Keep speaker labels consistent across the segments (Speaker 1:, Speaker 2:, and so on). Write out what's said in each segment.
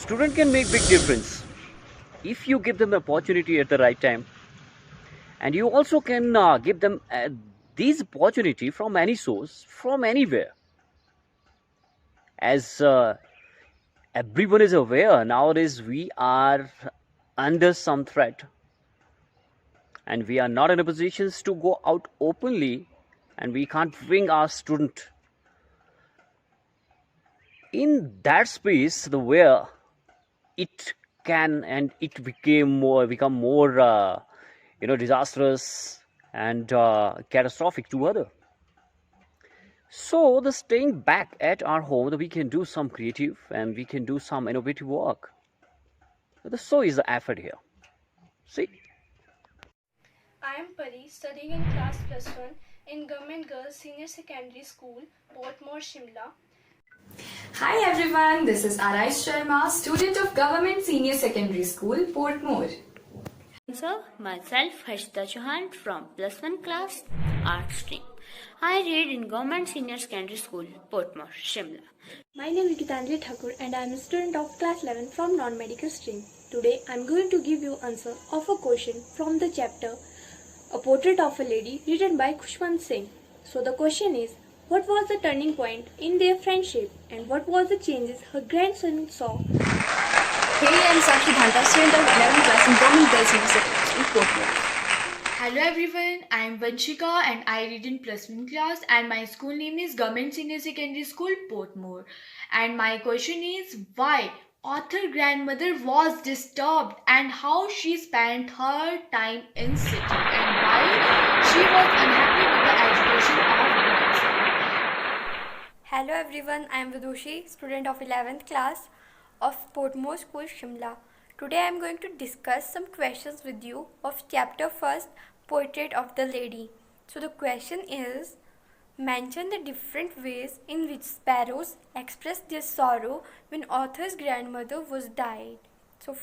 Speaker 1: Student can make big difference if you give them the opportunity at the right time, and you also can give them these opportunity from any source, from anywhere. As everyone is aware nowadays, we are under some threat, and we are not in a position to go out openly, and we can't bring our student in that space the where it can, and it become more disastrous and catastrophic to other. So the staying back at our home, that we can do some creative and we can do some innovative work. So is the effort here. See.
Speaker 2: I am Pari, studying in class +1 in Government Girls Senior Secondary School, Portmore, Shimla.
Speaker 3: Hi everyone, this is Aaraish, student of Government Senior Secondary School, Portmore.
Speaker 4: So, myself Harshita from +1 class, art stream. I read in Government Senior Secondary School, Portmore, Shimla.
Speaker 5: My name is Geetanjali and I am a student of class 11 from non-medical stream. Today I am going to give you answer of a question from the chapter A Portrait of a Lady written by Khushwant Singh. So the question is, what was the turning point in their friendship and what was the changes her grandson saw?
Speaker 6: Hey, I am Sakshi Dhanta, student of 11th class in Government Girls Senior Secondary School, Portmore.
Speaker 7: Hello everyone, I am Vanshika and I read in +1 class and my school name is Government Senior Secondary School, Portmore. And my question is, why author grandmother was disturbed and how she spent her time in city and why she was unhappy with the education of grandson.
Speaker 8: Hello everyone, I am Vidushi, student of 11th class of Portmore School, Shimla. Today I am going to discuss some questions with you of chapter 1st, Portrait of the Lady. So the question is, mention the different ways in which sparrows express their sorrow when author's grandmother was died. So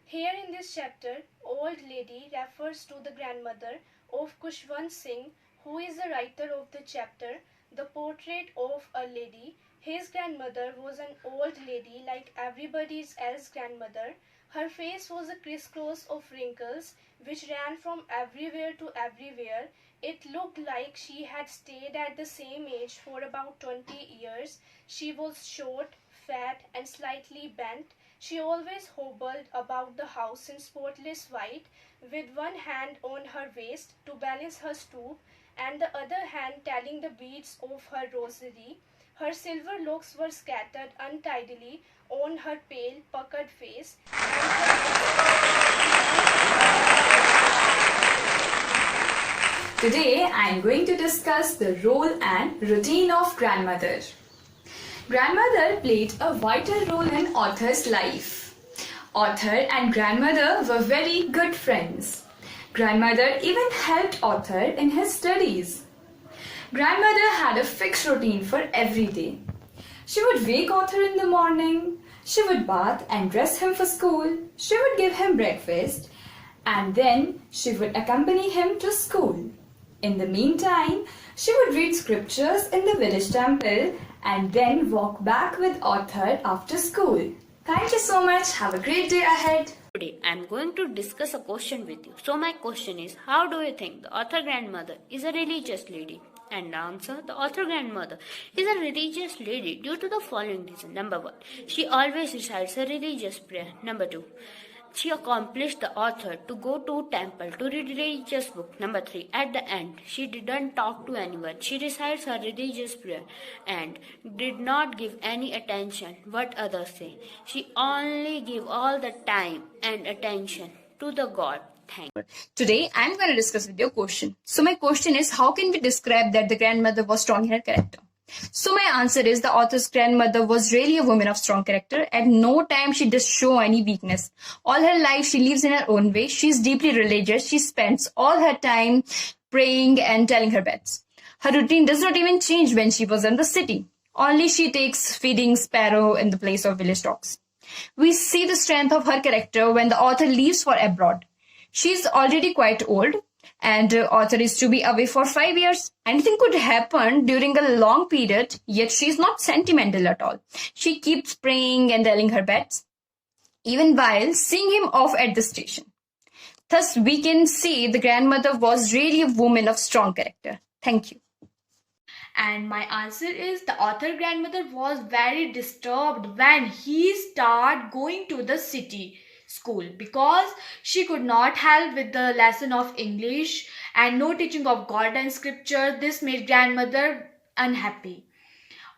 Speaker 2: here in this chapter, old lady refers to the grandmother of Khushwant Singh, who is the writer of the chapter, The Portrait of a Lady. His grandmother was an old lady like everybody else's grandmother. Her face was a crisscross of wrinkles which ran from everywhere to everywhere. It looked like she had stayed at the same age for about 20 years. She was short, fat and slightly bent. She always hobbled about the house in spotless white, with one hand on her waist to balance her stoop and the other hand telling the beads of her rosary. Her silver locks were scattered untidily on her pale, puckered face,
Speaker 3: Today I am going to discuss the role and routine of grandmother. Grandmother played a vital role in author's life. Author and grandmother were very good friends. Grandmother even helped author in his studies. Grandmother had a fixed routine for every day. She would wake author in the morning, she would bath and dress him for school, she would give him breakfast, and then she would accompany him to school. In the meantime, she would read scriptures in the village temple and then walk back with author after school. Thank you so much. Have a great day ahead.
Speaker 4: Today I am going to discuss a question with you. So my question is, how do you think the author grandmother is a religious lady? And the answer, the author grandmother is a religious lady due to the following reason. Number 1, she always recites a religious prayer. Number 2, she accomplished the author to go to temple to read religious book. Number 3, at the end, she didn't talk to anyone. She recites her religious prayer and did not give any attention what others say. She only gave all the time and attention to the God.
Speaker 6: Today, I am going to discuss with you a question. So my question is, how can we describe that the grandmother was strong in her character? So my answer is, the author's grandmother was really a woman of strong character. At no time she does show any weakness. All her life she lives in her own way. She is deeply religious. She spends all her time praying and telling her beads. Her routine does not even change when she was in the city. Only she takes feeding sparrow in the place of village dogs. We see the strength of her character when the author leaves for abroad. She is already quite old and author is to be away for 5 years. Anything could happen during a long period, yet she is not sentimental at all. She keeps praying and telling her beads. even while seeing him off at the station. Thus, we can say the grandmother was really a woman of strong character. Thank you.
Speaker 7: And my answer is the author grandmother was very disturbed when he started going to the city school because she could not help with the lesson of English and no teaching of God and scripture. This made grandmother unhappy.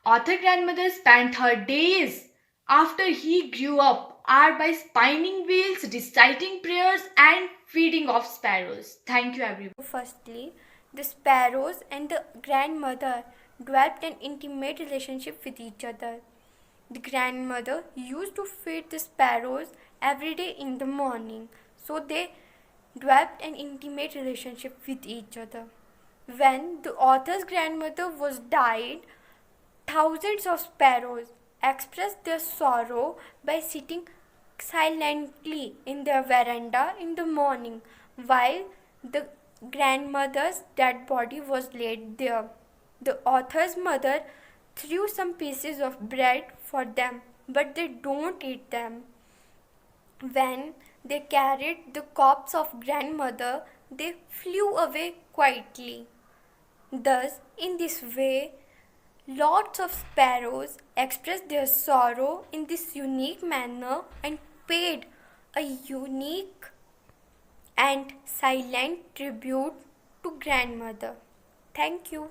Speaker 7: Author grandmother spent her days after he grew up are by spinning wheels, reciting prayers and feeding of sparrows. Thank you everyone.
Speaker 8: Firstly, the sparrows and the grandmother developed an intimate relationship with each other. The grandmother used to feed the sparrows every day in the morning, so they developed an intimate relationship with each other. When the author's grandmother was died, thousands of sparrows expressed their sorrow by sitting silently in their veranda in the morning while the grandmother's dead body was laid there. The author's mother threw some pieces of bread for them, but they don't eat them. When they carried the corpse of grandmother, they flew away quietly. Thus, in this way, lots of sparrows expressed their sorrow in this unique manner and paid a unique and silent tribute to grandmother. Thank you.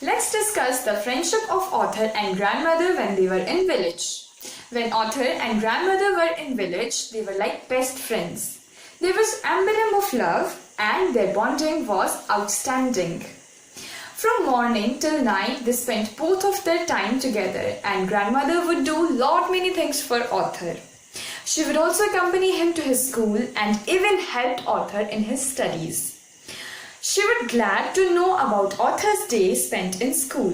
Speaker 3: Let's discuss the friendship of author and grandmother when they were in village. When author and grandmother were in village, they were like best friends. There was emblem of love and their bonding was outstanding. From morning till night, they spent both of their time together and grandmother would do lot many things for author. She would also accompany him to his school and even helped author in his studies. She would glad to know about author's day spent in school.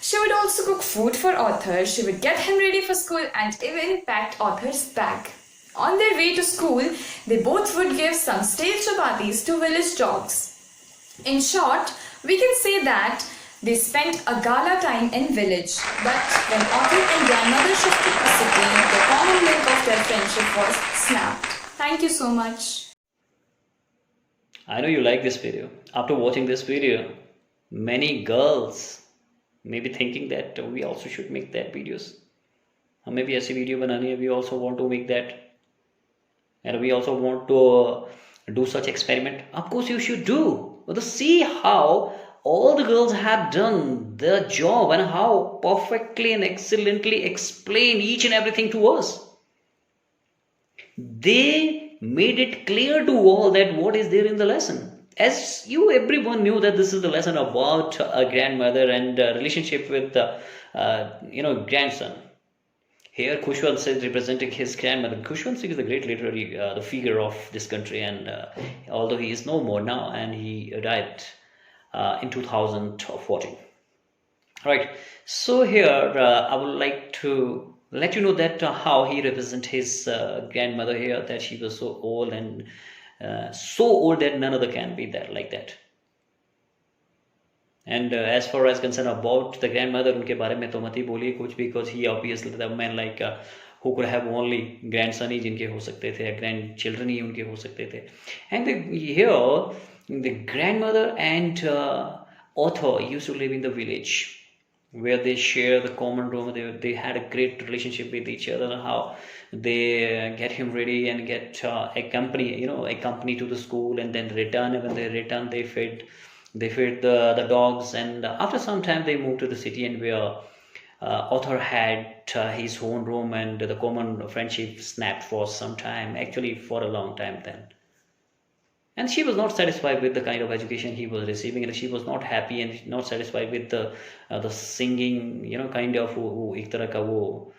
Speaker 3: She would also cook food for author, she would get him ready for school and even packed author's bag. On their way to school, they both would give some stale chapatis to village dogs. In short, we can say that they spent a gala time in village, but when author and grandmother shifted to city, the common link of their friendship was snapped. Thank you so much.
Speaker 1: I know you like this video. After watching this video, many girls may be thinking that we also should make that videos. हमें भी ऐसी video बनानी है. We also want to make that, and we also want to do such experiment. Of course, you should do. But to see how all the girls have done their job and how perfectly and excellently explain each and everything to us. They made it clear to all that what is there in the lesson. As you, everyone knew that this is the lesson about a grandmother and relationship with grandson. Here, Khushwant is representing his grandmother. Khushwant Singh is a great literary the figure of this country, and although he is no more now, and he died in 2014. Right. So here, I would like to let you know that how he represents his grandmother here. That she was so old and so old that none other can be that like that. And as far as concerned about the grandmother, उनके बारे में तो मत ही बोलिए कुछ, because he obviously the man like who could have only grandson ही जिनके हो सकते थे, grandchildren ही उनके हो सकते थे. And here the grandmother and author used to live in the village where they share the common room. They had a great relationship with each other. How they get him ready and get accompany to the school, and then return. And when they return, they fed the dogs, and after some time they moved to the city, and where author had his own room, and the common friendship snapped for some time, actually for a long time then. And she was not satisfied with the kind of education he was receiving, and she was not happy and not satisfied with the singing, kind of वो एक तरह का वो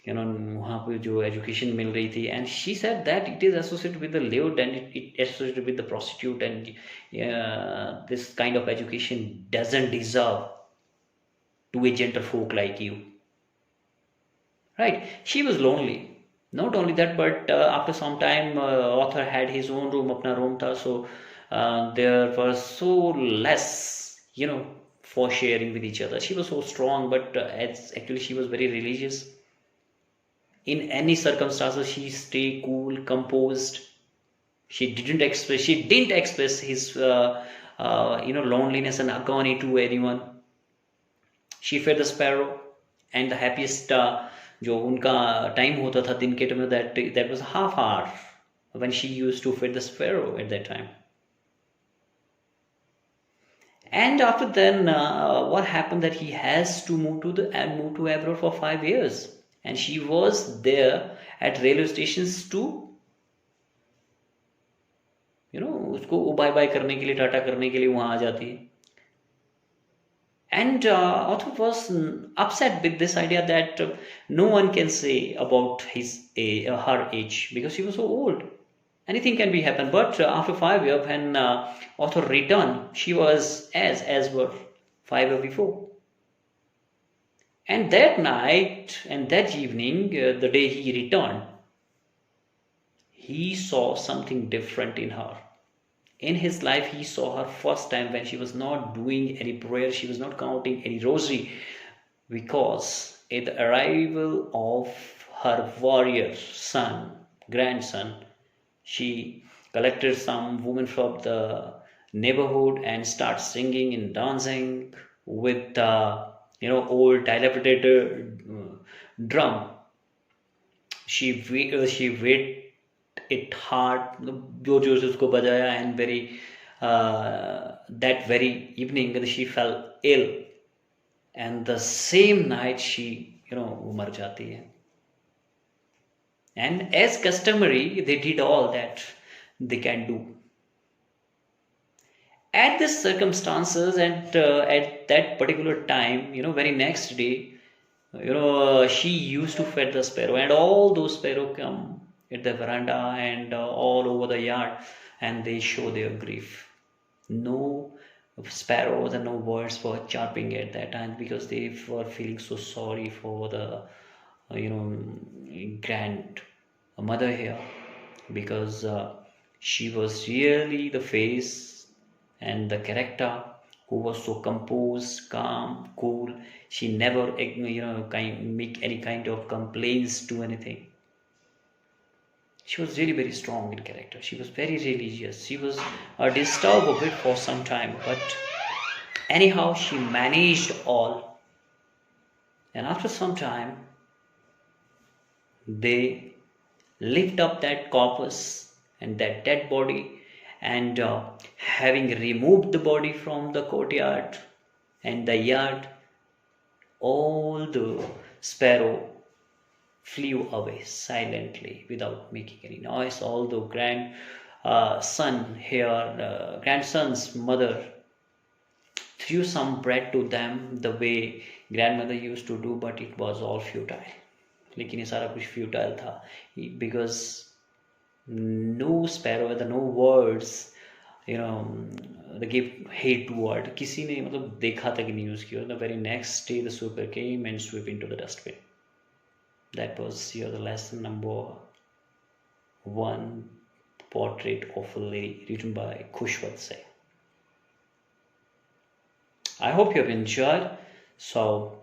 Speaker 1: वहाँ पे जो education मिल रही थी. And she said that it is associated with the lewd, and it associated with the prostitute, and this kind of education doesn't deserve to a gentlefolk like you. Right? She was lonely. Not only that, but after some time, author had his own room, अपना room था, so there was so less, for sharing with each other. She was so strong, but actually she was very religious. In any circumstances, she stay cool, composed. She didn't express his loneliness and agony to anyone. She fed the sparrow, and the happiest जो उनका time होता था दिन के time में, that was half hour when she used to feed the sparrow at that time. And after then, what happened that he has to move to abroad for 5 years, and she was there at railway stations to उसको bye bye करने के लिए, टाटा करने के लिए वहां आ जाती है. And author was upset with this idea that no one can say about her age, because she was so old. Anything can be happen. But after 5 years, when author returned, she was as were 5 years before. And that night and that evening, the day he returned, he saw something different in her. In his life, he saw her first time when she was not doing any prayer, she was not counting any rosary, because at the arrival of her warrior grandson, she collected some women from the neighborhood and started singing and dancing with old dilapidated drum. She wait it hard, जोर से उसको बजाया, and that very evening she fell ill, and the same night she मर जाती है. And as customary, they did all that they can do. At this circumstances and at that particular time, very next day, she used to feed the sparrow, and all those sparrow come at the veranda and all over the yard, and they show their grief. No sparrows and no birds were chirping at that time, because they were feeling so sorry for the grandmother here, because she was really the face and the character who was so composed, calm, cool. She never make any kind of complaints to anything. She was really very strong in character. She was very religious. She was disturbed a bit for some time, but anyhow she managed all. And after some time, they lift up that corpus and that dead body, and having removed the body from the courtyard and the yard, all the sparrow flew away silently without making any noise. Although grandson's mother threw some bread to them the way grandmother used to do, but it was all futile. लेकिन ये सारा कुछ futile था, because no sparrow, no words, they gave hate word. किसी ने देखा तक नहीं उसकी. The very next day the sweeper came and swept into the dustbin. That was the lesson number 1, Portrait of a Lady, written by khushwant. I hope you have enjoyed. So